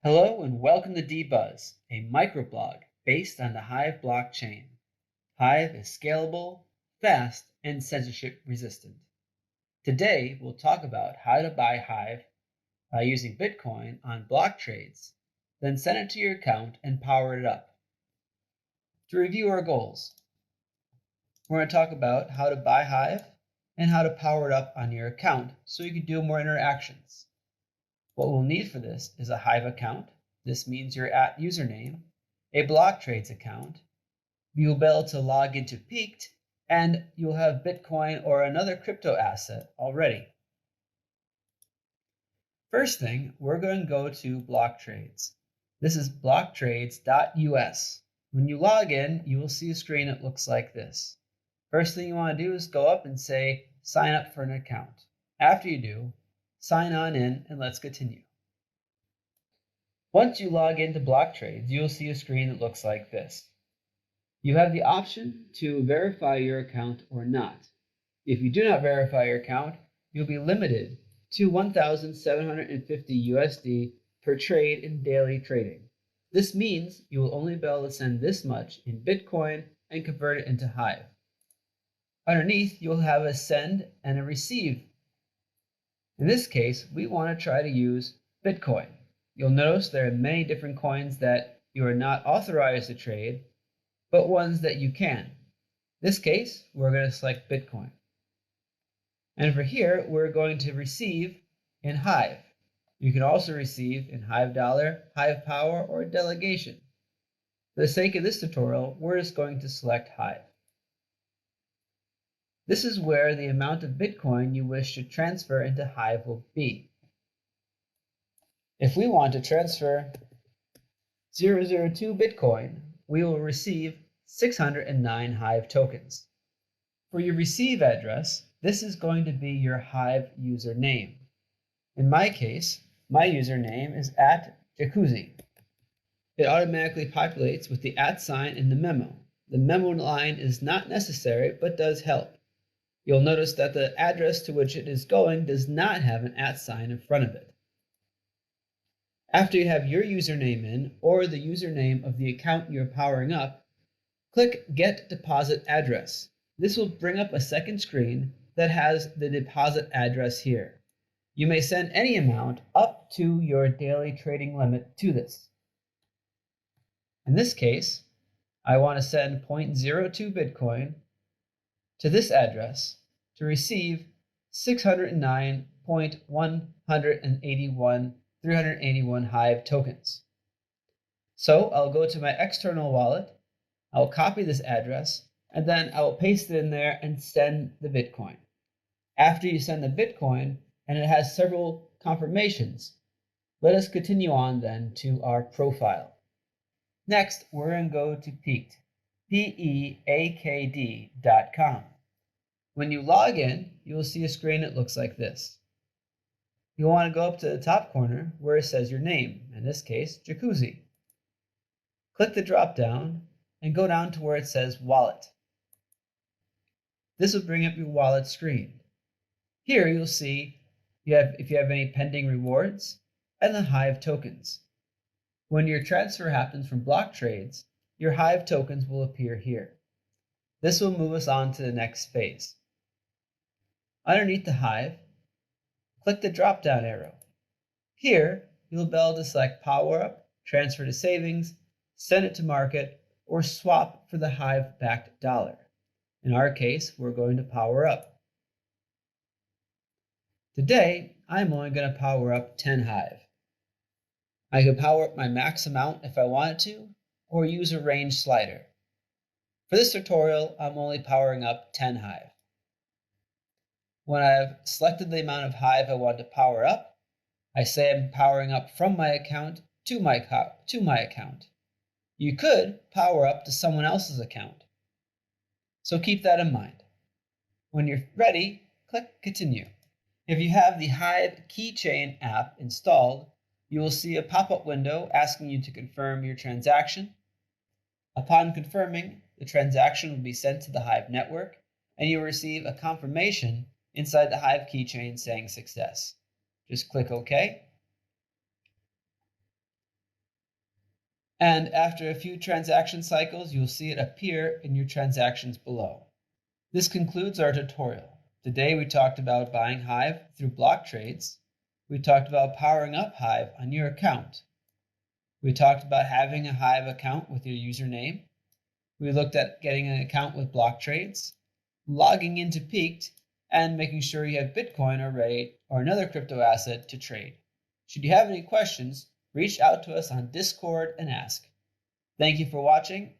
Hello and welcome to D.Buzz, a microblog based on the HIVE blockchain. HIVE is scalable, fast, and censorship resistant. Today, we'll talk about how to buy HIVE by using Bitcoin on Blocktrades, then send it to your account and power it up. To review our goals, we're going to talk about how to buy HIVE and how to power it up on your account so you can do more interactions. What we'll need for this is a HIVE account. This means your @username, a Blocktrades account. You'll be able to log into Peaked, and you'll have Bitcoin or another crypto asset already. First thing, we're going to go to Blocktrades. This is blocktrades.us. When you log in, you will see a screen that looks like this. First thing you want to do is go up and say, sign up for an account. After you do, sign on in and let's continue. Once you log into Blocktrades, you'll see a screen that looks like this. You have the option to verify your account or not. If you do not verify your account, you'll be limited to 1,750 USD per trade in daily trading. This means you will only be able to send this much in Bitcoin and convert it into HIVE. Underneath, you'll have a send and a receive. In this case, we want to try to use Bitcoin. You'll notice there are many different coins that you are not authorized to trade, but ones that you can. In this case, we're going to select Bitcoin. And for here, we're going to receive in HIVE. You can also receive in HIVE Dollar, HIVE Power, or Delegation. For the sake of this tutorial, we're just going to select HIVE. This is where the amount of Bitcoin you wish to transfer into HIVE will be. If we want to transfer 002 Bitcoin, we will receive 609 HIVE tokens. For your receive address, this is going to be your HIVE username. In my case, my username is @jacuzzi. It automatically populates with the @ in the memo. The memo line is not necessary, but does help. You'll notice that the address to which it is going does not have an @ in front of it. After you have your username in, or the username of the account you're powering up, click Get Deposit Address. This will bring up a second screen that has the deposit address here. You may send any amount up to your daily trading limit to this. In this case, I want to send 0.02 Bitcoin to this address to receive 609.181 HIVE tokens. So I'll go to my external wallet, I'll copy this address, and then I'll paste it in there and send the Bitcoin. After you send the Bitcoin, and it has several confirmations, let us continue on then to our profile. Next, we're going to go to Peaked, peakd.com. When you log in, you will see a screen that looks like this. You'll want to go up to the top corner where it says your name, in this case, Jacuzzi. Click the drop down and go down to where it says Wallet. This will bring up your wallet screen. Here you'll see if you have any pending rewards and the HIVE tokens. When your transfer happens from Blocktrades, your HIVE tokens will appear here. This will move us on to the next phase. Underneath the HIVE, click the drop-down arrow. Here, you'll be able to select Power Up, Transfer to Savings, Send it to Market, or swap for the HIVE-backed dollar. In our case, we're going to Power Up. Today, I'm only going to power up 10 HIVE. I could power up my max amount if I wanted to, or use a range slider. For this tutorial, I'm only powering up 10 HIVE. When I've selected the amount of HIVE I want to power up, I say I'm powering up from my account to my account. You could power up to someone else's account. So keep that in mind. When you're ready, click Continue. If you have the HIVE Keychain app installed, you will see a pop-up window asking you to confirm your transaction. Upon confirming, the transaction will be sent to the HIVE network, and you will receive a confirmation inside the HIVE keychain saying success. Just click OK. And after a few transaction cycles, you'll see it appear in your transactions below. This concludes our tutorial. Today we talked about buying HIVE through Blocktrades. We talked about powering up HIVE on your account. We talked about having a HIVE account with your username. We looked at getting an account with Blocktrades, logging into Peaked, and making sure you have Bitcoin or RAID or another crypto asset to trade. Should you have any questions, reach out to us on Discord and ask. Thank you for watching,